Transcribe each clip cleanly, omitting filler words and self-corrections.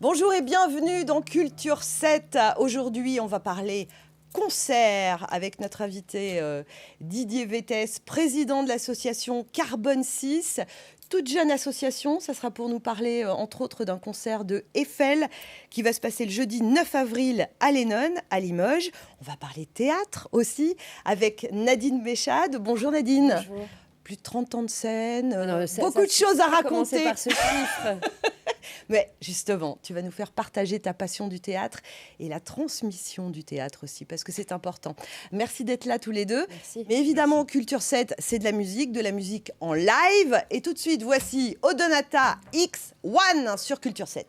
Bonjour et bienvenue dans Culture 7. Aujourd'hui, on va parler concert avec notre invité Didier Vétès, président de l'association Carbone 6. Toute jeune association, ça sera pour nous parler entre autres d'un concert de Eiffel qui va se passer le jeudi 9 avril à Lennon, à Limoges. On va parler théâtre aussi avec Nadine Béchade. Bonjour Nadine. Bonjour. Plus de 30 ans de scène, beaucoup de choses à raconter. Commencer par ce chiffre. Mais justement, tu vas nous faire partager ta passion du théâtre et la transmission du théâtre aussi, parce que c'est important. Merci d'être là tous les deux. Merci. Mais évidemment, Culture 7, c'est de la musique en live. Et tout de suite, voici Odonata X1 sur Culture 7.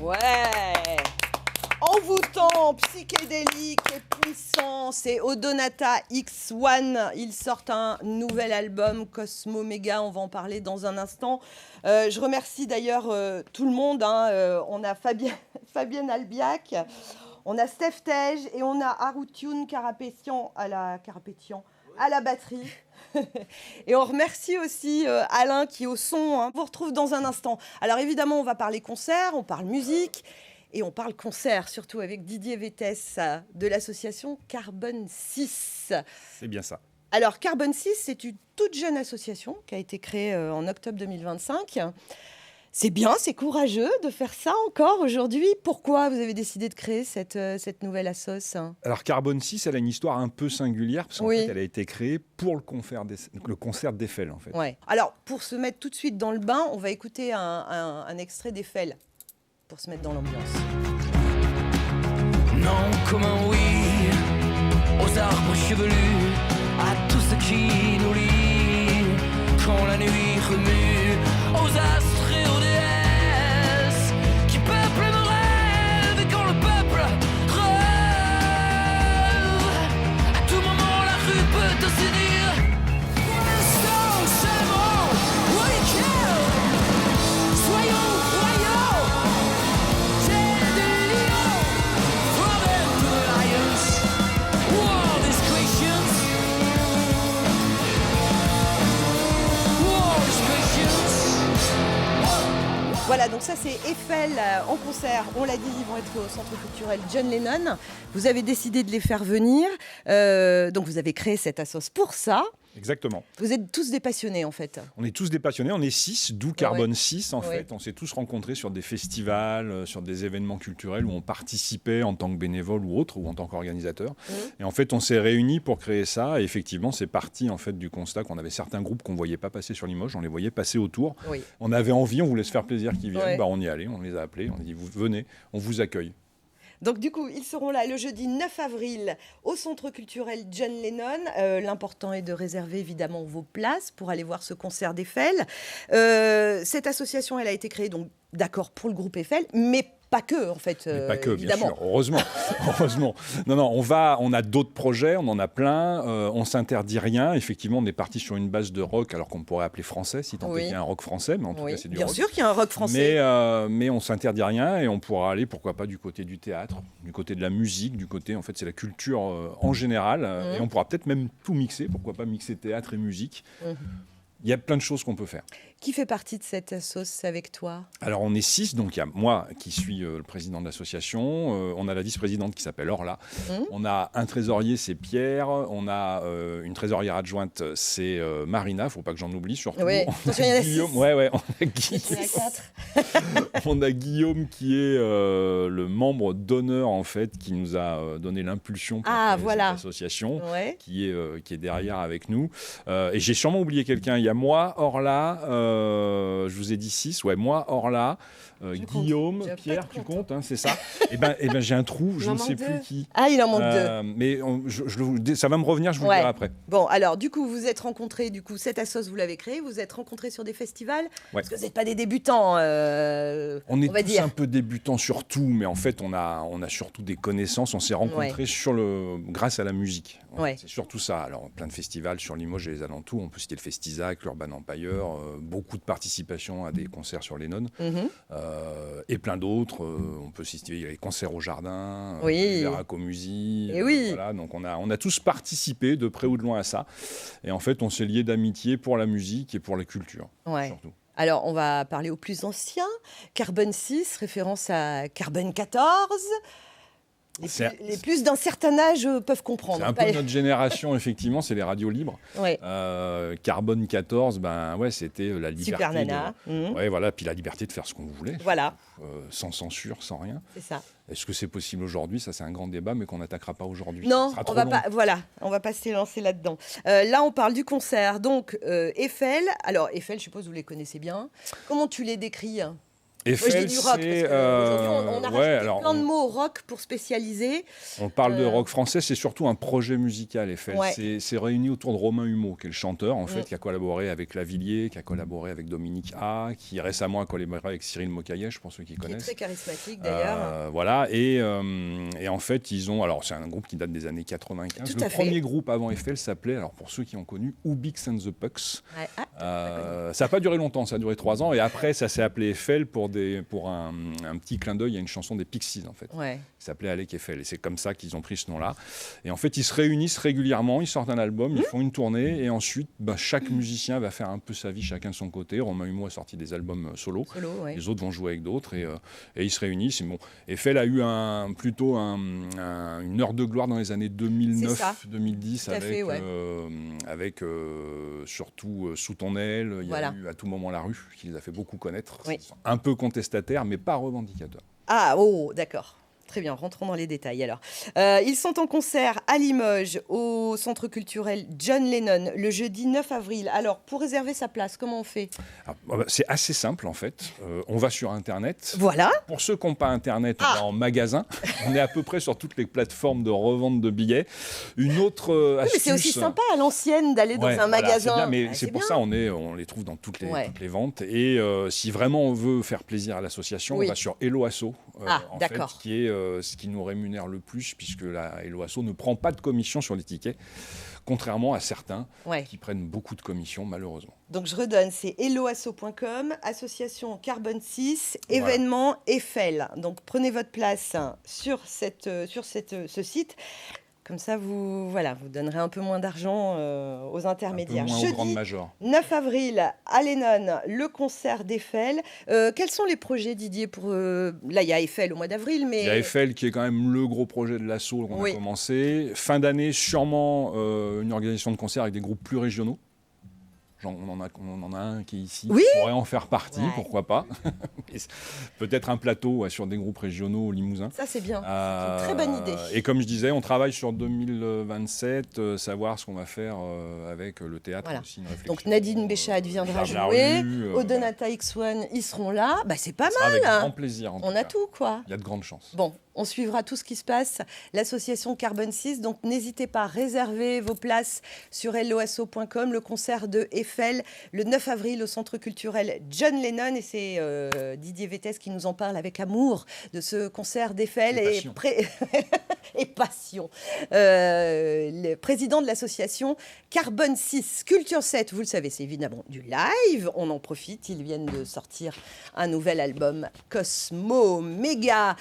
Ouais, envoûtant, psychédélique et puissant, c'est Odonata X1. Ils sortent un nouvel album, Cosmo Mega, on va en parler dans un instant. Je remercie d'ailleurs tout le monde. On a Fabienne Albiac, on a Steph Tej et on a Arutune Carapétian à la batterie. Et on remercie aussi Alain qui est au son. On vous retrouve dans un instant. Alors évidemment, on va parler concert, on parle musique et on parle concert, surtout avec Didier Vétès de l'association Carbone 6. C'est bien ça. Alors Carbone 6, c'est une toute jeune association qui a été créée en octobre 2025. C'est bien, c'est courageux de faire ça encore aujourd'hui. Pourquoi vous avez décidé de créer cette nouvelle assoce? Alors Carbone 6, elle a une histoire un peu singulière parce qu'en fait, elle a été créée pour le concert d'Eiffel en fait. Ouais. Alors pour se mettre tout de suite dans le bain, on va écouter un extrait d'Eiffel pour se mettre dans l'ambiance. Non, comme un oui aux arbres chevelus, à tout ce qui nous lie, quand la nuit remue, aux astres et aux déesses qui peuplent nos rêves, et quand le peuple rêve, à tout moment la rue peut te séduire. Pour l'instant, seulement, week-end, soyons royaux, c'est des lions, from them to the lions, war discretions, war discretions. Voilà, donc ça c'est Eiffel en concert. On l'a dit, ils vont être au Centre culturel John Lennon. Vous avez décidé de les faire venir. Donc vous avez créé cette assoce pour ça. Exactement. Vous êtes tous des passionnés en fait. On est tous des passionnés, on est 6, d'où Carbone 6 en fait. On s'est tous rencontrés sur des festivals, sur des événements culturels où on participait en tant que bénévole ou autre, ou en tant qu'organisateur. Et en fait, on s'est réunis pour créer ça. Et effectivement, c'est parti en fait du constat qu'on avait certains groupes qu'on ne voyait pas passer sur Limoges, on les voyait passer autour. On avait envie, on voulait se faire plaisir qu'ils viennent. Bah, on y allait, on les a appelés, on a dit vous venez, on vous accueille. Donc du coup, ils seront là le jeudi 9 avril au Centre culturel John Lennon. L'important est de réserver évidemment vos places pour aller voir ce concert d'Eiffel. Cette association, elle a été créée donc d'accord pour le groupe Eiffel, mais pas que, en fait. Mais pas que, évidemment. bien sûr, heureusement. Heureusement. Non, on a d'autres projets, on en a plein, on s'interdit rien. Effectivement, on est parti sur une base de rock, alors qu'on pourrait appeler français, si tant est qu'il y a un rock français, mais en tout cas, c'est du bien rock. sûr qu'il y a un rock français. Mais on s'interdit rien et on pourra aller, pourquoi pas, du côté du théâtre, du côté de la musique, du côté, en fait, c'est la culture en général. Et on pourra peut-être même tout mixer, pourquoi pas mixer théâtre et musique. Il y a plein de choses qu'on peut faire. Qui fait partie de cette assoce avec toi? Alors on est 6, donc il y a moi qui suis le président de l'association, on a la vice-présidente qui s'appelle Orla, on a un trésorier, c'est Pierre, on a une trésorière adjointe, c'est Marina, il ne faut pas que j'en oublie surtout. Oui, On a Guillaume, on a Guillaume. On a Guillaume qui est le membre d'honneur en fait, qui nous a donné l'impulsion pour cette association, qui est derrière avec nous. Et j'ai sûrement oublié quelqu'un, il y a moi, Orla, je vous ai dit 6, moi, Orla, Guillaume, Pierre, tu comptes, hein, c'est ça. Et ben j'ai un trou, je ne sais plus qui. Ah, il en manque 2. Mais ça va me revenir, je vous le dirai après. Bon, alors du coup, vous êtes rencontrés, cette assoce, vous l'avez créée, vous êtes rencontrés sur des festivals, parce que vous n'êtes pas des débutants. On est tous un peu débutants sur tout, mais en fait, on a surtout des connaissances. On s'est rencontrés grâce à la musique. C'est surtout ça. Alors, plein de festivals sur Limoges et les alentours. On peut citer le Festizac, l'Urban Empire, beaucoup de participation à des concerts sur Lennon. Et plein d'autres. On peut citer les concerts au jardin, les Veracomusie. Voilà, donc on a tous participé de près ou de loin à ça. Et en fait, on s'est liés d'amitié pour la musique et pour la culture. Surtout. Alors, on va parler aux plus anciens. Carbone 6, référence à Carbone 14. Les plus d'un certain âge peuvent comprendre. C'est un peu notre génération, effectivement, c'est les radios libres. Carbone 14, c'était la liberté. Super Nana. Puis la liberté de faire ce qu'on voulait. Sans censure, sans rien. C'est ça. Est-ce que c'est possible aujourd'hui? Ça, c'est un grand débat, mais qu'on n'attaquera pas aujourd'hui. Non, on va pas s'élancer là-dedans. Là, on parle du concert. Donc, Eiffel. Alors, Eiffel, je suppose que vous les connaissez bien. Comment tu les décris? Eiffel, moi, je dis du rock, parce qu'aujourd'hui, on a rajouté plein de mots rock pour spécialiser. On parle de rock français, c'est surtout un projet musical, Eiffel. C'est réuni autour de Romain Humeau, qui est le chanteur, en fait, qui a collaboré avec Lavilliers, qui a collaboré avec Dominique A, qui récemment a collaboré avec Cyril Mokayesh, pour ceux qui connaissent. Qui est très charismatique, d'ailleurs. Et en fait, alors c'est un groupe qui date des années 95. Le premier groupe avant Eiffel s'appelait, alors pour ceux qui ont connu, Ubix and the Pucks. Ça n'a pas duré longtemps, ça a duré 3 ans, et après, ça s'est appelé Eiffel pour pour un petit clin d'œil à une chanson des Pixies, en fait, qui s'appelait Alec Eiffel. Et c'est comme ça qu'ils ont pris ce nom-là. Et en fait, ils se réunissent régulièrement, ils sortent un album, ils font une tournée, et ensuite, chaque musicien va faire un peu sa vie, chacun de son côté. Romain Humeau a sorti des albums solo. Les autres vont jouer avec d'autres, et ils se réunissent. Et bon, Eiffel a eu plutôt une heure de gloire dans les années 2009-2010, avec surtout Sous ton aile, il y a eu À tout moment la rue, qui les a fait beaucoup connaître. Un peu contestataires, mais pas revendicateurs. Ah, d'accord. Très bien, rentrons dans les détails alors. Ils sont en concert à Limoges, au Centre culturel John Lennon, le jeudi 9 avril. Alors, pour réserver sa place, comment on fait ? C'est assez simple en fait. On va sur Internet. Voilà. Pour ceux qui n'ont pas Internet, on va en magasin. On est à peu près sur toutes les plateformes de revente de billets. Une autre astuce... mais c'est aussi sympa à l'ancienne d'aller dans un magasin. C'est bien, mais c'est pour ça on les trouve dans toutes les ventes. Et si vraiment on veut faire plaisir à l'association, on va sur Hello Asso, d'accord. Fait, qui est ce qui nous rémunère le plus, puisque la Hello Asso ne prend pas de commission sur les tickets, contrairement à certains qui prennent beaucoup de commissions, malheureusement. Donc je redonne, c'est helloasso.com, association Carbone 6, événement Eiffel. Donc prenez votre place sur ce site. Comme ça, vous donnerez un peu moins d'argent aux intermédiaires. Un peu moins aux grandes majors. 9 avril, à Lennon, le concert d'Eiffel. Quels sont les projets, Didier, là, il y a Eiffel au mois d'avril, mais... Il y a Eiffel qui est quand même le gros projet de l'asso qu'on a commencé. Fin d'année, sûrement une organisation de concert avec des groupes plus régionaux. On en a un qui est ici, qui pourrait en faire partie, pourquoi pas. Peut-être un plateau sur des groupes régionaux au Limousin. Ça, c'est bien. C'est une très bonne idée. Et comme je disais, on travaille sur 2027, savoir ce qu'on va faire avec le théâtre. Aussi, donc Nadine Béchade viendra jouer, Odonata X1, ils seront là. C'est pas mal. Avec grand plaisir. On a tout, quoi. Il y a de grandes chances. Bon, on suivra tout ce qui se passe. L'association Carbone 6, donc n'hésitez pas à réserver vos places sur helloasso.com. Le concert de Eiffel, le 9 avril au Centre culturel John Lennon. Et c'est Didier Vétès qui nous en parle avec amour de ce concert d'Eiffel et passion. Le président de l'association Carbone 6, Culture 7, vous le savez, c'est évidemment du live. On en profite, ils viennent de sortir un nouvel album, Cosmo Méga.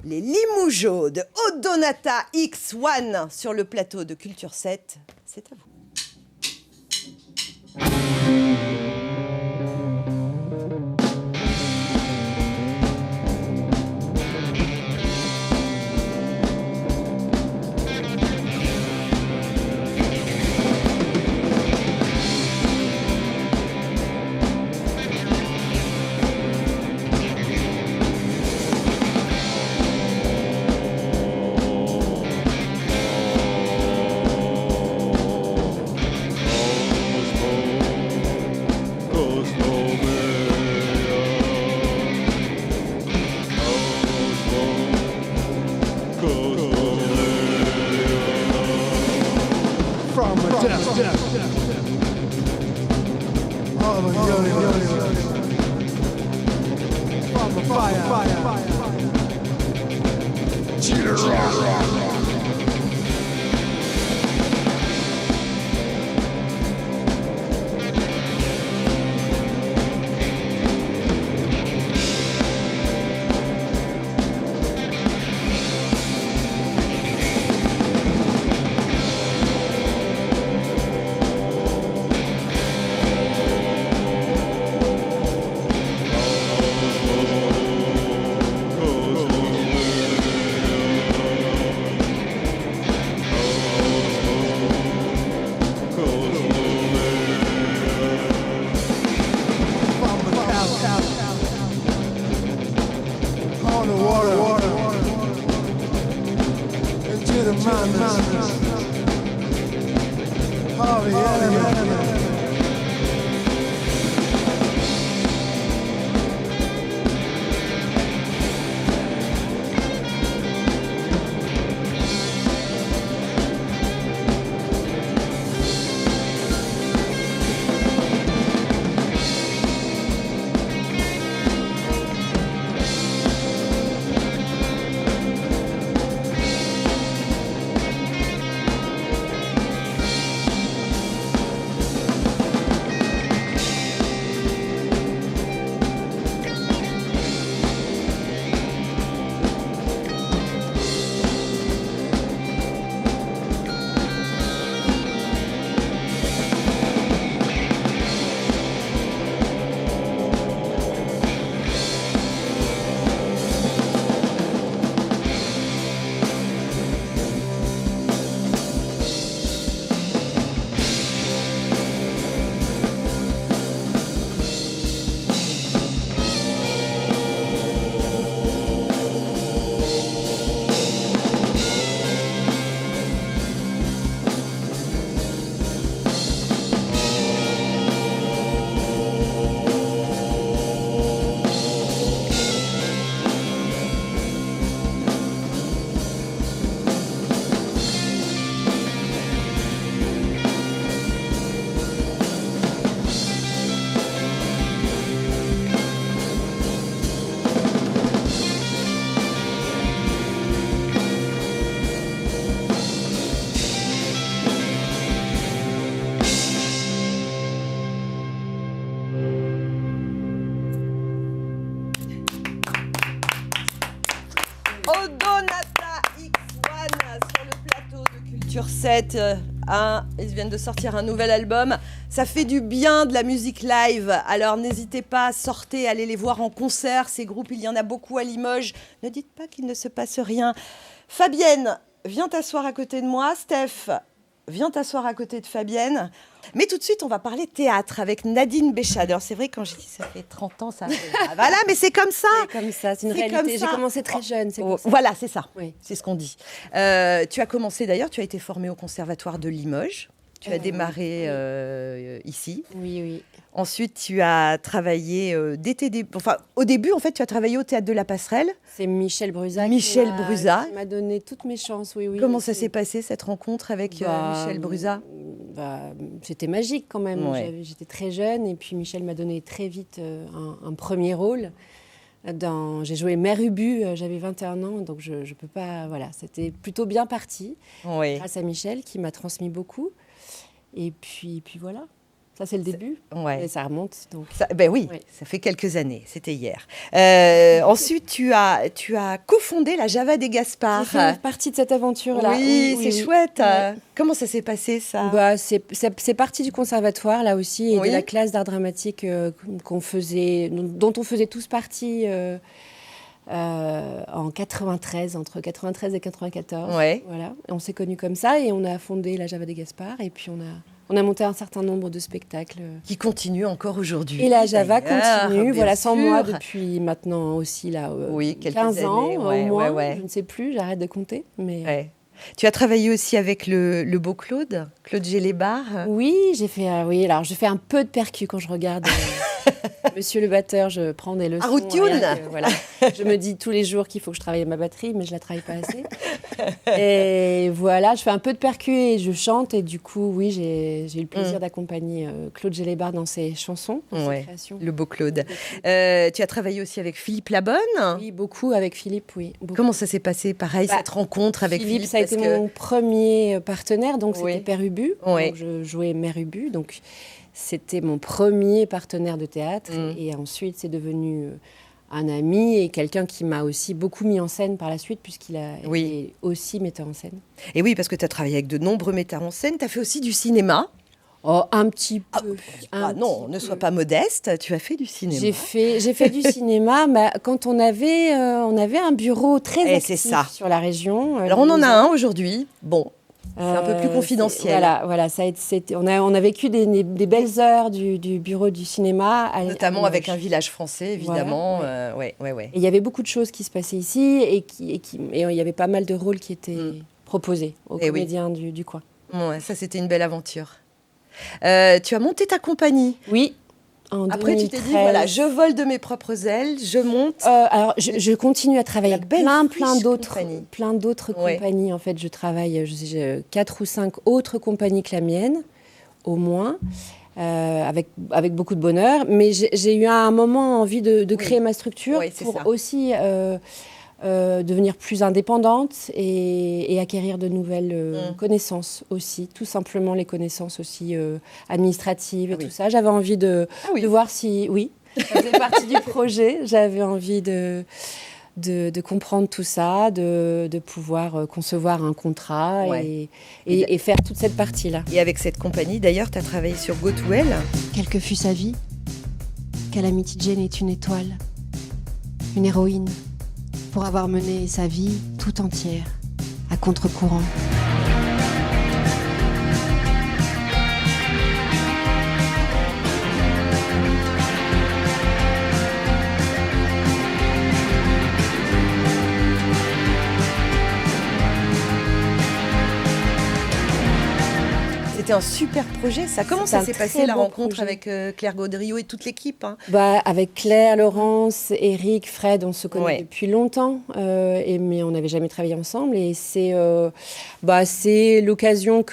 Les Limougeaux de Odonata X1 sur le plateau de Culture 7. C'est à vous. 7. Ils viennent de sortir un nouvel album. Ça fait du bien de la musique live. Alors n'hésitez pas, sortez, allez les voir en concert. Ces groupes, il y en a beaucoup à Limoges. Ne dites pas qu'il ne se passe rien. Fabienne, viens t'asseoir à côté de moi. Steph, viens t'asseoir à côté de Fabienne. Mais tout de suite, on va parler théâtre avec Nadine Béchade. Alors c'est vrai, quand je dis ça fait 30 ans, ça voilà, mais c'est comme ça. C'est comme ça, c'est une réalité. J'ai commencé très jeune, c'est comme ça. Voilà, c'est ça. Oui. C'est ce qu'on dit. Tu as commencé d'ailleurs, tu as été formée au Conservatoire de Limoges. Tu as démarré ici. Oui. Ensuite, tu as travaillé au début, en fait, tu as travaillé au Théâtre de la Passerelle. C'est Michel Brusa qui m'a donné toutes mes chances, oui. Comment ça s'est passé, cette rencontre avec Michel Brusa ? C'était magique quand même. Ouais. J'étais très jeune et puis Michel m'a donné très vite un premier rôle. J'ai joué Mère Ubu, j'avais 21 ans, donc je peux pas... Voilà, c'était plutôt bien parti, grâce à Michel qui m'a transmis beaucoup. Et puis voilà. Ça, c'est le début. Et ça remonte. Donc. Ça fait quelques années. C'était hier. Ensuite, tu as cofondé la Java des Gaspard. J'ai fait partie de cette aventure-là. Oui, c'est chouette. Ouais. Comment ça s'est passé, ça ? C'est parti du conservatoire, là aussi, et de la classe d'art dramatique dont on faisait tous partie en 93, entre 93 et 94. Ouais. Voilà. Et on s'est connus comme ça, et on a fondé la Java des Gaspard, et puis on a monté un certain nombre de spectacles. Qui continuent encore aujourd'hui. Et la Java continue, sans sûr. moi depuis maintenant aussi là, 15 ans années, au moins, je ne sais plus, j'arrête de compter. Mais... Tu as travaillé aussi avec le beau Claude Gélébar. Oui, j'ai fait un peu de percu quand je regarde Monsieur le batteur, je prends des leçons. Voilà. Je me dis tous les jours qu'il faut que je travaille ma batterie, mais je la travaille pas assez. Et voilà, je fais un peu de percu et je chante. Et du coup, oui, j'ai eu le plaisir d'accompagner Claude Gélébar dans ses chansons, dans ses créations. Le beau Claude. Tu as travaillé aussi avec Philippe Labonne. Oui, beaucoup avec Philippe, oui. Beaucoup. Comment ça s'est passé, pareil, cette rencontre avec Philippe? Ça a été mon premier partenaire, donc c'était Père Ubu. Donc je jouais Mère Ubu, donc c'était mon premier partenaire de théâtre. Et ensuite, c'est devenu un ami et quelqu'un qui m'a aussi beaucoup mis en scène par la suite, puisqu'il a été aussi metteur en scène. Et oui, parce que tu as travaillé avec de nombreux metteurs en scène. Tu as fait aussi du cinéma. Oh, un petit peu. Non, ne sois pas modeste, tu as fait du cinéma. J'ai fait du cinéma quand on avait un bureau très actif sur la région. Alors on en a un aujourd'hui. Bon. C'est un peu plus confidentiel. Voilà, on a vécu des belles heures du bureau du cinéma. Notamment avec un village français, évidemment. Voilà, Et il y avait beaucoup de choses qui se passaient ici et il y avait pas mal de rôles qui étaient proposés aux comédiens du coin. Ouais, ça, c'était une belle aventure. Tu as monté ta compagnie. Oui. Après, 2013. Tu t'es dit, voilà, je vole de mes propres ailes, je monte. Alors, je continue à travailler avec plein d'autres compagnies. En fait, je travaille 4 ou 5 autres compagnies que la mienne, au moins, avec beaucoup de bonheur. Mais j'ai eu à un moment envie de créer ma structure pour aussi devenir plus indépendante et acquérir de nouvelles connaissances aussi, tout simplement les connaissances aussi administratives et tout ça. J'avais envie de voir si... Oui, ça faisait partie du projet. J'avais envie de comprendre tout ça, de pouvoir concevoir un contrat et faire toute cette partie-là. Et avec cette compagnie, d'ailleurs, tu as travaillé sur Go To Hell. Quelle que fût sa vie, Calamity Jane est une étoile, une héroïne, pour avoir mené sa vie tout entière, à contre-courant. C'était un super projet, ça. Comment ça s'est passé, la rencontre avec Claire Gaudriot et toute l'équipe, hein? Avec Claire, Laurence, Eric, Fred, on se connaît depuis longtemps, mais on n'avait jamais travaillé ensemble. Et c'est l'occasion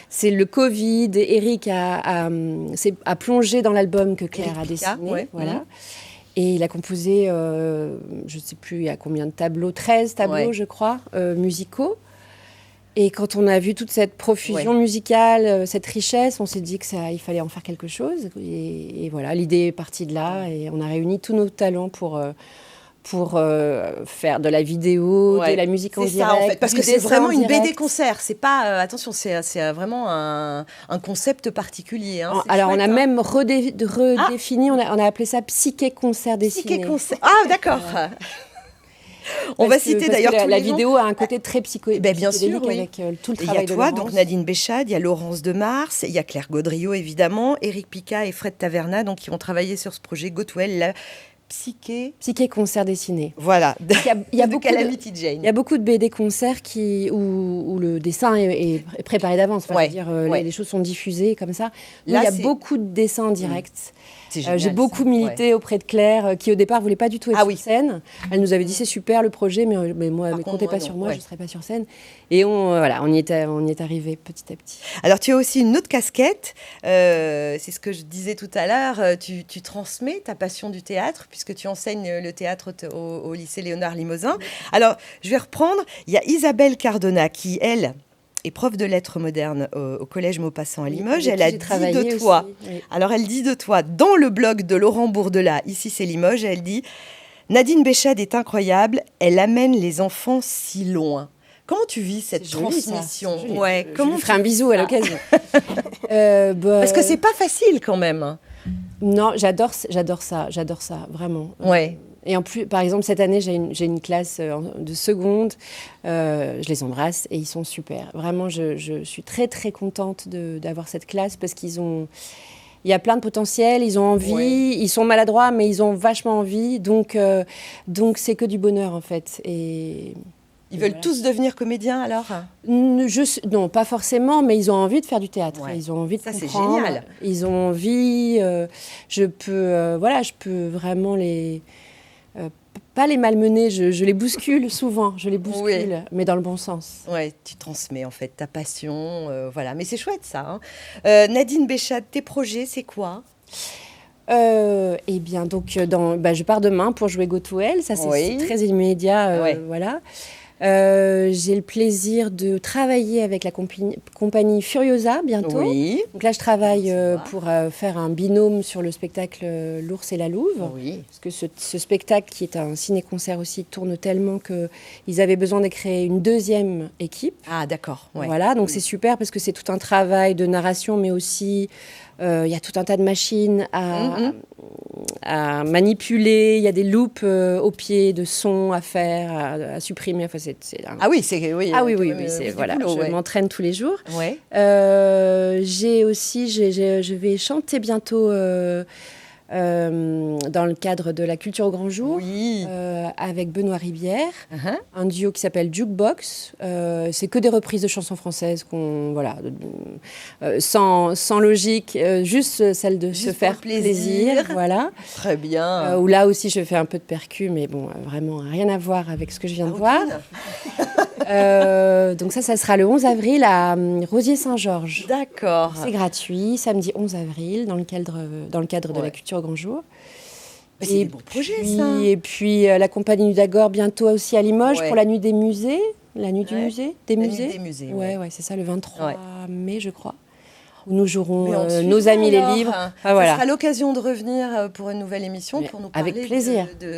c'est le Covid. Eric a plongé dans l'album que Claire a dessiné. Voilà. Et il a composé, je ne sais plus, il y a combien de tableaux, 13 tableaux, je crois, musicaux. Et quand on a vu toute cette profusion musicale, cette richesse, on s'est dit qu'il fallait en faire quelque chose. Et voilà, l'idée est partie de là. Et on a réuni tous nos talents pour pour faire de la vidéo, de la musique en direct. C'est ça, en fait, parce que c'est vraiment une BD concert. C'est pas, attention, c'est vraiment un concept particulier. Hein. Alors, on a même redéfini, on a appelé ça Psyché concert dessiné. Psyché concert. Ah, d'accord. On va citer d'ailleurs tous la vidéo a un côté très psychédélique bien sûr, avec tout le travail de Laurence. Il y a toi, donc Nadine Béchade, il y a Laurence de Mars, il y a Claire Gaudriot évidemment, Éric Picat et Fred Taverna, donc qui ont travaillé sur ce projet Go To Hell, la Psyché concert dessiné. Voilà. Il y a beaucoup Calamity Jane. Il y a beaucoup de BD concerts où le dessin est préparé d'avance. Enfin, les choses sont diffusées comme ça. Là, il y a beaucoup de dessins en direct. J'ai beaucoup milité auprès de Claire, qui au départ voulait pas du tout être sur scène. Elle nous avait dit c'est super le projet, mais moi, ne comptez pas sur moi, je serai pas sur scène. Et on y est arrivé petit à petit. Alors tu as aussi une autre casquette, c'est ce que je disais tout à l'heure. Tu transmets ta passion du théâtre puisque tu enseignes le théâtre au lycée Léonard Limousin. Alors je vais reprendre. Il y a Isabelle Cardona qui elle est prof de lettres modernes au collège Maupassant à Limoges. Elle a dit de toi. Oui. Alors elle dit de toi dans le blog de Laurent Bourdelat, ici c'est Limoges, elle dit Nadine Béchade est incroyable, elle amène les enfants si loin. Comment tu vis cette transmission? Comment je ferai un bisou à l'occasion. Parce que c'est pas facile quand même. Non, j'adore ça, vraiment. Ouais. Et en plus, par exemple, cette année, j'ai une classe de seconde. Je les embrasse et ils sont super. Vraiment, je suis très, très contente d'avoir cette classe parce qu'il y a plein de potentiel, ils ont envie, ils sont maladroits, mais ils ont vachement envie. Donc c'est que du bonheur, en fait. Ils veulent tous devenir comédiens, alors? Non, pas forcément, mais ils ont envie de faire du théâtre. Ouais. Ils ont envie de comprendre. Ça, c'est génial. Ils ont envie. Je peux vraiment les... pas les malmener, je les bouscule souvent, mais dans le bon sens. Ouais, tu transmets en fait ta passion, voilà. Mais c'est chouette ça. Hein. Nadine Béchade, tes projets, c'est quoi? Eh bien, donc, je pars demain pour jouer Go To Hell, ça c'est très immédiat, voilà. J'ai le plaisir de travailler avec la compagnie Furiosa bientôt. Oui. Donc là, je travaille pour faire un binôme sur le spectacle L'Ours et la Louve. Oui. Parce que ce spectacle, qui est un ciné-concert aussi, tourne tellement qu'ils avaient besoin de créer une deuxième équipe. Ah, d'accord. Ouais. Voilà, donc c'est super parce que c'est tout un travail de narration, mais aussi... Il y a tout un tas de machines à manipuler, il y a des loops au pied de sons à faire, à supprimer. Enfin, Ah oui, c'est... Oui, voilà, je m'entraîne tous les jours. Ouais. Je vais chanter bientôt... dans le cadre de la culture au grand jour, avec Benoît Ribière, un duo qui s'appelle Jukebox. C'est que des reprises de chansons françaises, sans logique, juste celle de se faire plaisir. Voilà. Très bien. Où là aussi je fais un peu de percu, mais bon, vraiment rien à voir avec ce que je viens de voir. Donc ça sera le 11 avril à Rosier-Saint-Georges. D'accord. C'est gratuit, samedi 11 avril, dans le cadre de la culture au grand jour. C'est des bons projets, ça. Et puis la compagnie Nudagore bientôt aussi à Limoges pour la nuit des musées. La nuit du musée, des musées. Nuit des musées. Ouais, c'est ça, le 23 mai, je crois. Où nous jouerons nos amis les livres. Ça sera l'occasion de revenir pour une nouvelle émission pour nous parler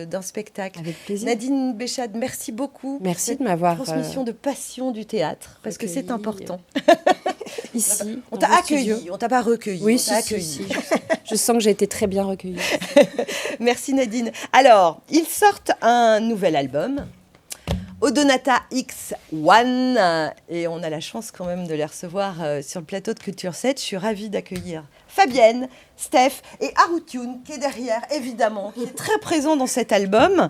d'un spectacle. Avec plaisir. Nadine Béchade, merci beaucoup. Merci de m'avoir... transmission de passion du théâtre, parce que c'est important. Ici, on t'a accueilli, on t'a pas recueilli. Oui, si. Je sens que j'ai été très bien recueillie. Merci Nadine. Alors, ils sortent un nouvel album, Odonata X1, et on a la chance quand même de les recevoir sur le plateau de Culture 7. Je suis ravie d'accueillir Fabienne, Steph et Arutune qui est derrière, évidemment, qui est très présent dans cet album.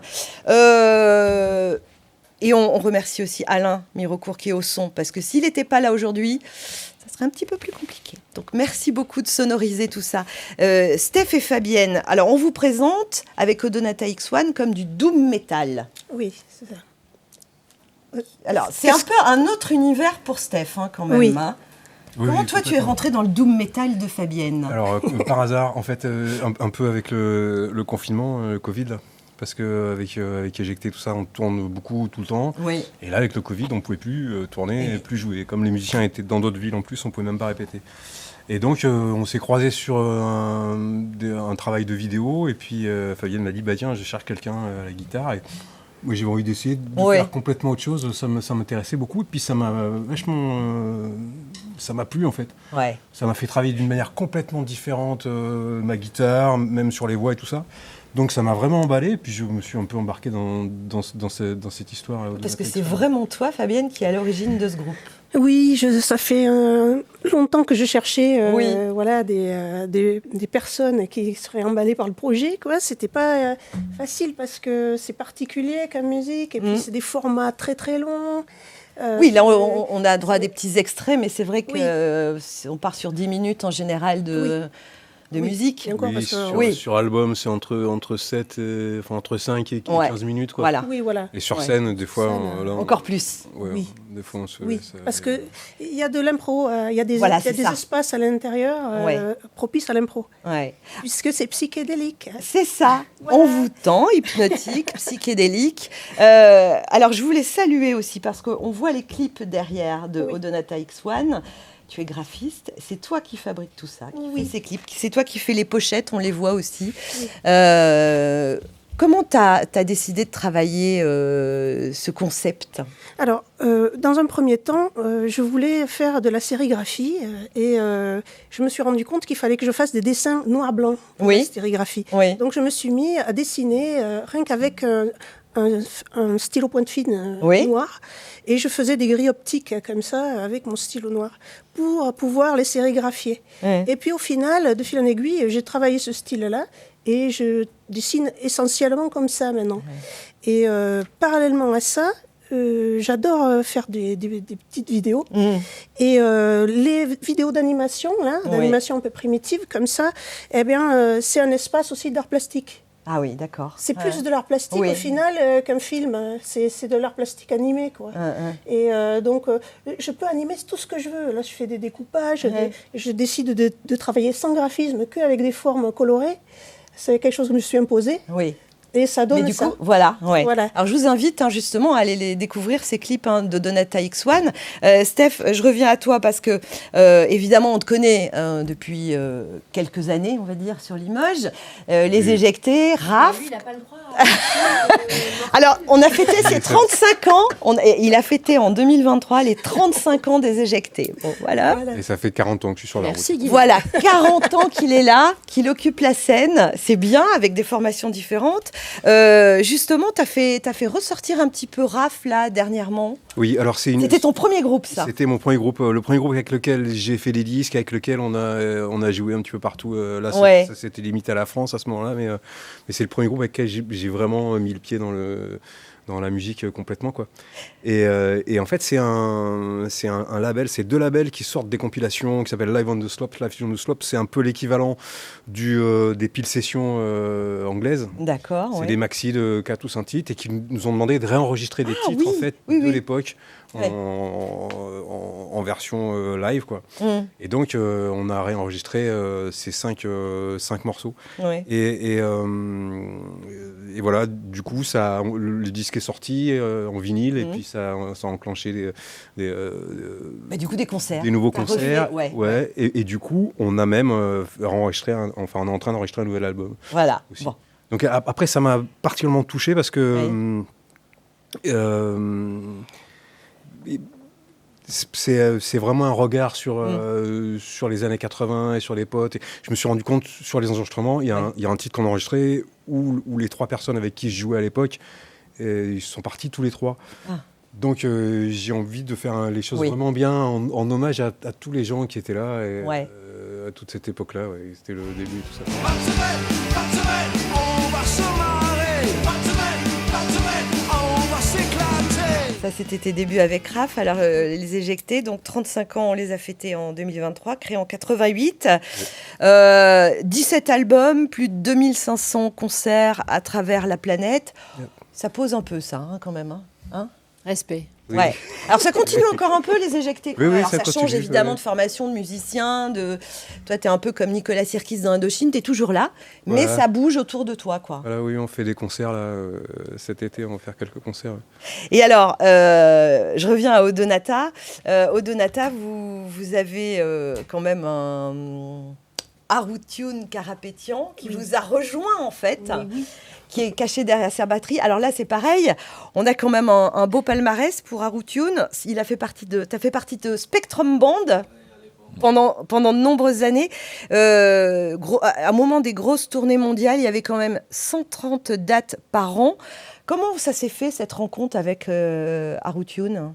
Et on remercie aussi Alain Mirocourt qui est au son, parce que s'il n'était pas là aujourd'hui, ça serait un petit peu plus compliqué. Donc merci beaucoup de sonoriser tout ça. Steph et Fabienne, alors on vous présente avec Odonata X1 comme du doom metal. Oui, c'est ça. Alors c'est un peu un autre univers pour Steph quand même. Oui. Hein. Comment toi tu es rentré dans le doom metal de Fabienne? Alors par hasard, en fait, un peu avec le confinement, le Covid là. Parce qu'avec Éjecté, tout ça, on tourne beaucoup tout le temps. Oui. Et là, avec le Covid, on ne pouvait plus tourner, plus jouer. Comme les musiciens étaient dans d'autres villes en plus, on ne pouvait même pas répéter. Et donc, on s'est croisés sur un un travail de vidéo. Et puis Fabienne m'a dit, tiens, je cherche quelqu'un à la guitare. Et moi, j'ai envie d'essayer de faire complètement autre chose. Ça m'intéressait beaucoup. Et puis ça m'a vachement... ça m'a plu en fait. Ouais. Ça m'a fait travailler d'une manière complètement différente ma guitare, même sur les voix et tout ça. Donc ça m'a vraiment emballé, puis je me suis un peu embarqué dans cette histoire. Parce que c'est vraiment toi, Fabienne, qui est à l'origine de ce groupe. Oui, ça fait longtemps que je cherchais des personnes qui seraient emballées par le projet. Quoi. C'était pas facile parce que c'est particulier comme musique, et puis c'est des formats très très longs. Oui, là on a droit à des petits extraits, mais c'est vrai qu'on part sur 10 minutes en général de musique. Sur album, c'est entre 5 et 15 minutes. Quoi. Voilà. Oui, voilà. Et sur scène, des fois... encore plus. Des fois, parce qu'il y a de l'impro, il y a des espaces à l'intérieur propices à l'impro. Ouais. Puisque c'est psychédélique. C'est ça, envoûtant, hypnotique, psychédélique. Alors, je voulais saluer aussi, parce qu'on voit les clips derrière de Odonata X1. Tu es graphiste, c'est toi qui fabriques tout ça, qui fait ces clips, c'est toi qui fais les pochettes, on les voit aussi. Oui. Comment tu as décidé de travailler ce concept ? Alors, dans un premier temps, je voulais faire de la sérigraphie et je me suis rendu compte qu'il fallait que je fasse des dessins noir-blanc pour la sérigraphie. Oui. Donc, je me suis mis à dessiner rien qu'avec un stylo pointe fine noir, et je faisais des grilles optiques comme ça avec mon stylo noir pour pouvoir les sérigraphier. Et puis au final, de fil en aiguille, j'ai travaillé ce style-là et je dessine essentiellement comme ça maintenant. Et parallèlement à ça, j'adore faire des petites vidéos. Et les vidéos d'animation, d'animation un peu primitive comme ça, eh bien, c'est un espace aussi d'art plastique. Ah oui, d'accord. C'est plus de l'art plastique au final qu'un film. C'est de l'art plastique animé, quoi. Et donc, je peux animer tout ce que je veux. Là, je fais des découpages. Je décide de travailler sans graphisme, qu'avec des formes colorées. C'est quelque chose que je me suis imposé. Oui. Et ça donne du ça. coup, voilà. Alors, je vous invite justement à aller découvrir ces clips de Donata X1. Steph, je reviens à toi parce que, évidemment, on te connaît depuis quelques années, on va dire, sur Limoges. Les éjectés, Raph. Lui, il n'a pas le droit. Alors, on a fêté ses 35 ans. Il a fêté en 2023 les 35 ans des éjectés. Bon, voilà. Et ça fait 40 ans que je suis sur la route. Voilà, 40 ans qu'il est là, qu'il occupe la scène. C'est bien, avec des formations différentes. Justement, tu as fait ressortir un petit peu Raph, là, dernièrement. Oui, alors C'était ton premier groupe, ça. C'était mon premier groupe. Le premier groupe avec lequel j'ai fait des disques, avec lequel on a joué un petit peu partout. Là, ça c'était limité à la France à ce moment-là, mais c'est le premier groupe avec lequel j'ai vraiment mis le pied dans la musique complètement, quoi. Et en fait, c'est un label, c'est 2 labels qui sortent des compilations qui s'appellent Live on the Slope. Live on the Slope, c'est un peu l'équivalent des piles sessions anglaises. D'accord. C'est des maxi de 4 ou 5 titres et qui nous ont demandé de réenregistrer des titres en fait de l'époque en version live, quoi. Et donc on a réenregistré ces 5 morceaux. Et voilà, du coup le disque est sorti en vinyle et puis ça a enclenché du coup des concerts, des nouveaux concerts, et du coup on a même enregistré on est en train d'enregistrer un nouvel album. Voilà. Bon. Donc après ça m'a particulièrement touché parce que c'est vraiment un regard sur les années 80 et sur les potes. Et je me suis rendu compte sur les enregistrements, il y a un titre qu'on a enregistré où les 3 personnes avec qui je jouais à l'époque, ils sont partis tous les 3. Donc j'ai envie de faire les choses vraiment bien en hommage à tous les gens qui étaient là et à toute cette époque-là. C'était le début et tout ça. On va se marrer. On va s'éclater. Ça, c'était tes débuts avec Raph. Alors, les éjectés, donc 35 ans, on les a fêtés en 2023, créés en 88. 17 albums, plus de 2500 concerts à travers la planète. Ça pose un peu, ça, quand même. Respect. Oui. Ouais. Alors ça continue encore un peu les éjectés. Oui, alors ça continue, change évidemment de formation de musicien. Toi, t'es un peu comme Nicolas Sirkis dans Indochine, t'es toujours là, mais ça bouge autour de toi, quoi. Voilà, oui, on fait des concerts là cet été, on va faire quelques concerts. Et alors, je reviens à Odonata. Odonata, vous avez quand même Aroutioun Karapétian, qui vous a rejoint en fait, qui est caché derrière sa batterie. Alors là, c'est pareil, on a quand même un beau palmarès pour Aroutioun. T'as fait partie de Spectrum Band pendant de nombreuses années. À un moment des grosses tournées mondiales, il y avait quand même 130 dates par an. Comment ça s'est fait, cette rencontre avec Aroutioun ?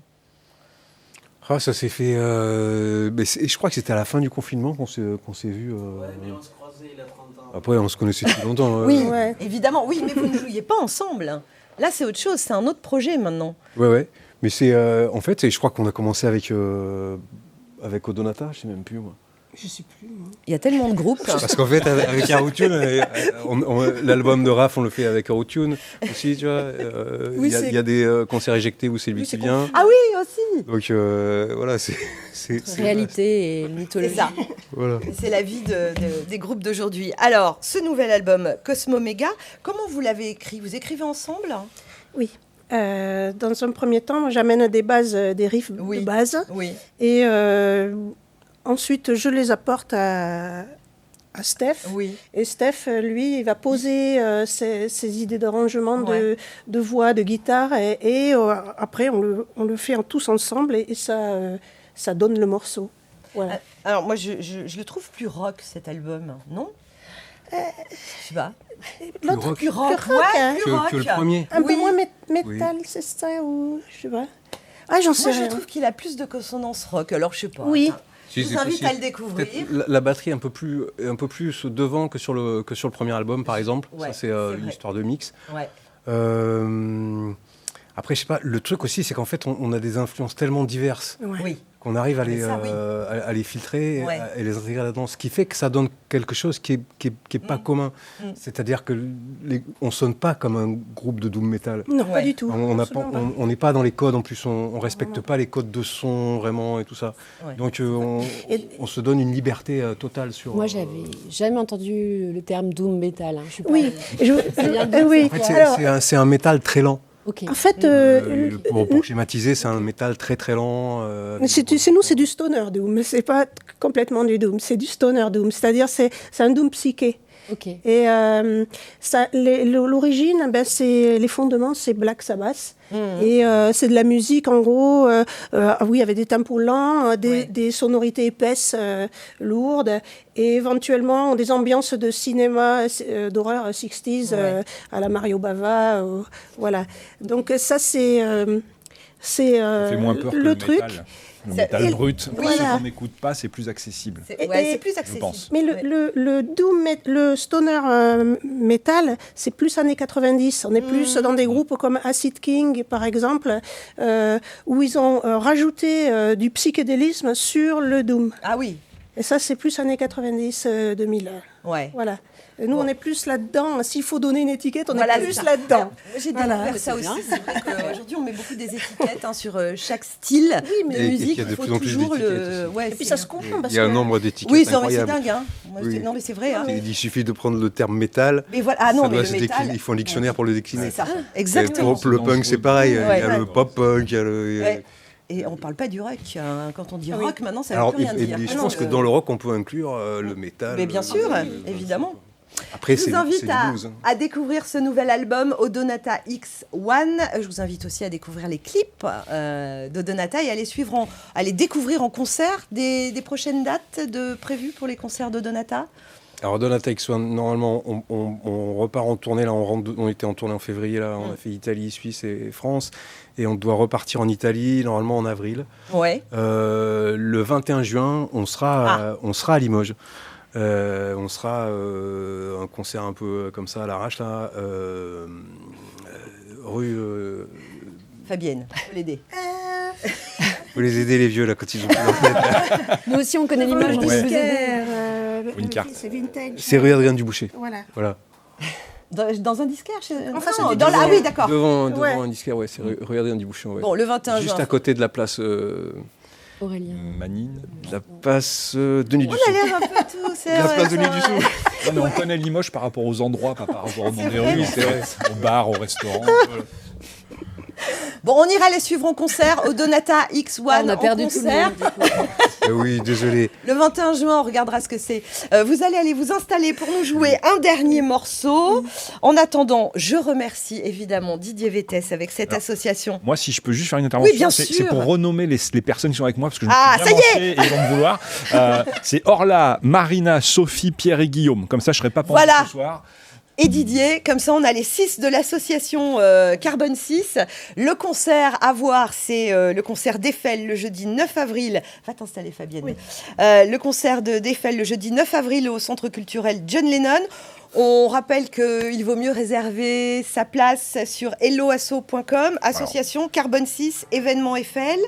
Ça s'est fait. Je crois que c'était à la fin du confinement qu'on s'est vus. Mais on se croisait il y a 30 ans. Après, on se connaissait depuis longtemps. Oui, évidemment. Oui, mais vous ne jouiez pas ensemble. Là, c'est autre chose. C'est un autre projet maintenant. Ouais. Mais c'est. En fait, je crois qu'on a commencé avec Odonata, je sais même plus, moi. Je sais plus. Il y a tellement de groupes. Parce qu'en fait, avec Aroutioun, l'album de Raph, on le fait avec Aroutioun aussi, tu vois. Il y a des concerts éjectés où c'est lui qui vient. Ah oui, aussi. Donc voilà, c'est réalité et mythologie. C'est ça. Voilà. C'est la vie des groupes d'aujourd'hui. Alors, ce nouvel album, Cosmo Mega, comment vous l'avez écrit ? Vous écrivez ensemble ? Oui. Dans un premier temps, j'amène des bases, des riffs de base. Oui. Et ensuite, je les apporte à Steph. Oui. Et Steph, lui, il va poser ses idées d'arrangement, de voix, de guitare. Et après, on le fait tous ensemble et ça donne le morceau. Voilà. Alors, moi, je le trouve plus rock, cet album, non ? Je sais pas. L'autre plus rock, que le premier. Un peu moins métal, c'est ça, ou je sais pas. Ah, j'en sais rien. Moi, je trouve qu'il a plus de consonance rock, alors je sais pas. Oui. Je vous invite à le découvrir. La batterie est un peu plus devant que sur le premier album, par exemple. Ouais, ça, c'est une histoire de mix. Ouais. Après, je sais pas, le truc aussi, c'est qu'en fait, on a des influences tellement diverses. Oui. Qu'on arrive à les filtrer et les intégrer là-dedans. Ce qui fait que ça donne quelque chose qui est pas commun. C'est-à-dire que on sonne pas comme un groupe de doom metal. Non, pas du tout. On n'est pas dans les codes, en plus, on respecte pas les codes de son vraiment et tout ça. Ouais. Donc on se donne une liberté totale sur... Moi, j'avais jamais entendu le terme doom metal. Hein. Je suis pas, oui. C'est un métal très lent. Okay. En fait, pour schématiser, c'est un métal très très lent. C'est du stoner doom, mais c'est pas complètement du doom, c'est du stoner doom, c'est-à-dire c'est un doom psyché. Okay. Et l'origine, les fondements, c'est Black Sabbath. Et c'est de la musique, en gros, avec des tempos lents, des sonorités épaisses, lourdes, et éventuellement des ambiances de cinéma d'horreur 60s, à la Mario Bava. Voilà. Donc ça, c'est ça fait moins peur que le truc. Métal. Le métal brut, pour ceux qu'on n'écoute pas, c'est plus accessible. C'est plus accessible. Mais le doom, le stoner metal, c'est plus années 90. On est plus dans des groupes comme Acid King, par exemple, où ils ont rajouté du psychédélisme sur le doom. Ah oui. Et ça, c'est plus années 90-2000. Ouais. Voilà. Et nous, on est plus là-dedans. S'il faut donner une étiquette, on est plus là-dedans. J'ai découvert ça aussi. C'est vrai qu'aujourd'hui, on met beaucoup des étiquettes sur chaque style de musique. Il y a de plus en plus d'étiquettes. Et puis ça se comprend. Il y a un nombre d'étiquettes incroyable. C'est dingue. Hein. Non, mais c'est vrai. Hein. Il suffit de prendre le terme métal. Mais voilà. Ah non, mais le métal. Il faut un dictionnaire pour le décliner. C'est ça. Exactement. Pour le punk, c'est pareil. Il y a le pop-punk, il y a le... Et on ne parle pas du rock. Quand on dit rock, maintenant, ça ne veut plus rien dire. Je pense que dans le rock, on peut inclure le métal. Mais bien sûr, évidemment. Après, je vous invite à découvrir ce nouvel album, Odonata X1. Je vous invite aussi à découvrir les clips d'Odonata et à les découvrir en concert des prochaines dates prévues pour les concerts d'Odonata. Alors Odonata X1, normalement, on repart en tournée. Là, on était en tournée en février. Là, on a fait Italie, Suisse et France. Et on doit repartir en Italie, normalement en avril. Ouais. Le 21 juin, on sera à Limoges. On sera un concert un peu comme ça à l'arrache, là, rue... Fabienne, faut l'aider. Faut les aider, les vieux, là, quand ils ont plus leur tête. Nous aussi, on connaît l'image. Une carte. C'est vintage. C'est rue Adrien Duboucher. Voilà. Dans un disquaire Ah oui, d'accord. Devant un disquaire, c'est rue Adrien Duboucher. Ouais. Bon, le 21 juin. Juste à côté de la place... Aurélien. Manine. La place Denis Dussault. On a l'air un peu tout, c'est la place Denis Dussault. Non, mais on connaît Limoges par rapport aux endroits, pas par rapport au nom des rues, c'est vrai. Au bar, au restaurant. Voilà. Bon, on ira les suivre en concert. Odonata X1 on a perdu en concert. Tout le monde, Oui, désolé. Le 21 juin, on regardera ce que c'est. Vous allez aller vous installer pour nous jouer un dernier morceau. En attendant, je remercie évidemment Didier Vétès avec cette association. Moi, si je peux juste faire une intervention, oui, bien sûr. C'est pour renommer les personnes qui sont avec moi, parce que je me suis bien et ils vont me vouloir. C'est Orla, Marina, Sophie, Pierre et Guillaume. Comme ça, je ne serai pas pendu ce soir. Et Didier, comme ça on a les 6 de l'association Carbone 6. Le concert à voir, c'est le concert d'Eiffel le jeudi 9 avril. Va t'installer Fabienne. Oui. Le concert d'Eiffel le jeudi 9 avril au Centre culturel John Lennon. On rappelle qu'il vaut mieux réserver sa place sur helloasso.com, association Carbone 6, événement Eiffel.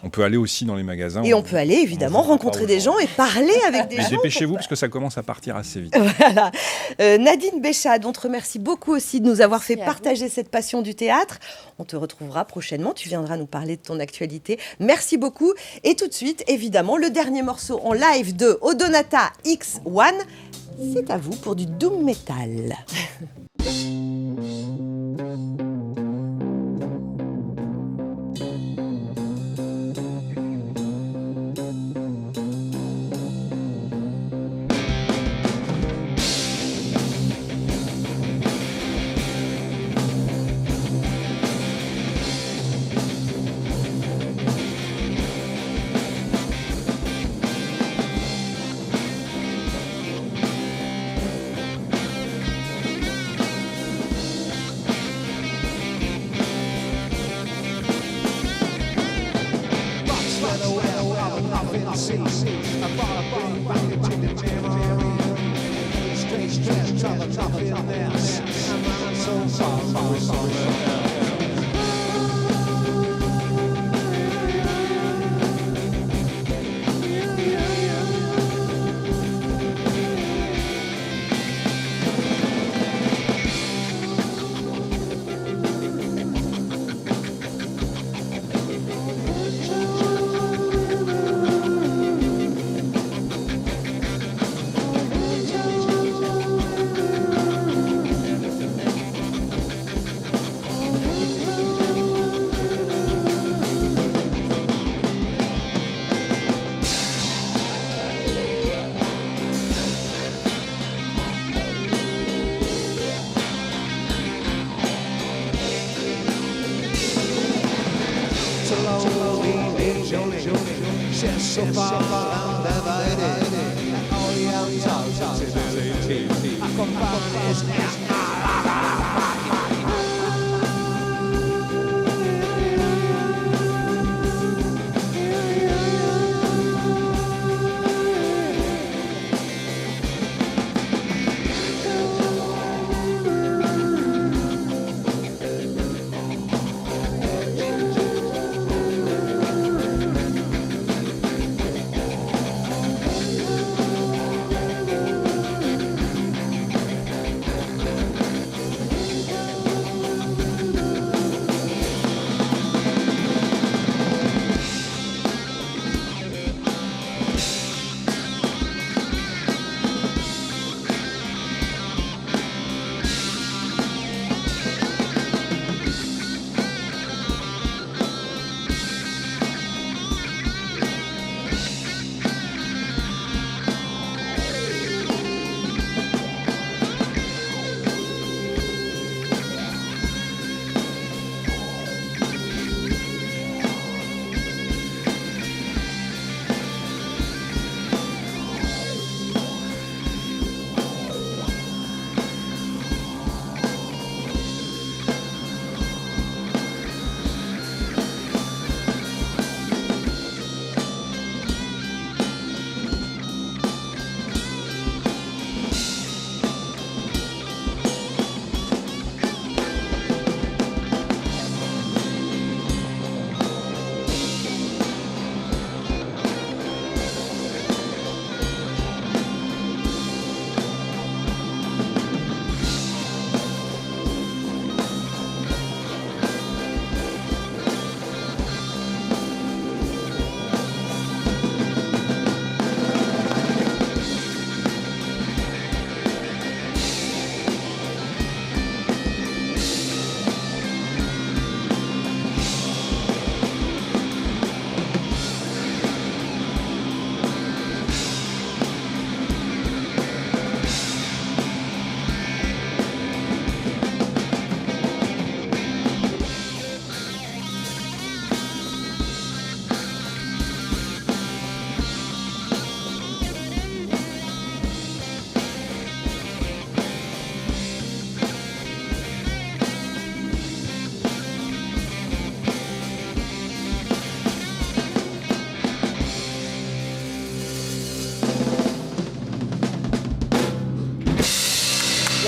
On peut aller aussi dans les magasins. Et on peut aller évidemment rencontrer des gens et parler avec des gens. Mais dépêchez-vous parce que ça commence à partir assez vite. Voilà. Nadine Béchade, on te remercie beaucoup aussi de nous avoir fait partager cette passion du théâtre. On te retrouvera prochainement. Tu viendras nous parler de ton actualité. Merci beaucoup. Et tout de suite, évidemment, le dernier morceau en live de Odonata X1. C'est à vous pour du doom metal.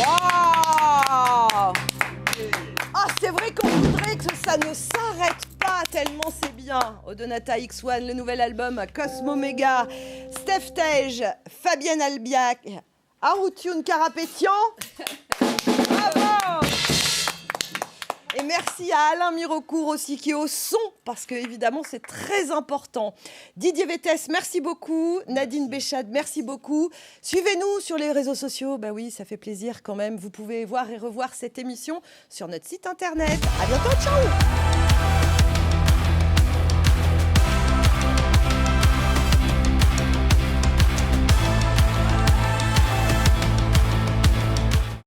Waouh! Ah, c'est vrai qu'on voudrait que ça ne s'arrête pas tellement c'est bien. Odonata X1, le nouvel album Cosmo Mega, Steph Tej, Fabienne Albiac, Arutune Carapétian. Bravo! Et merci à Alain Mirocourt aussi qui est au son, parce que évidemment c'est très important. Didier Vétès, merci beaucoup. Nadine Béchade, merci beaucoup. Suivez-nous sur les réseaux sociaux. Bah oui, ça fait plaisir quand même. Vous pouvez voir et revoir cette émission sur notre site internet. À bientôt, ciao!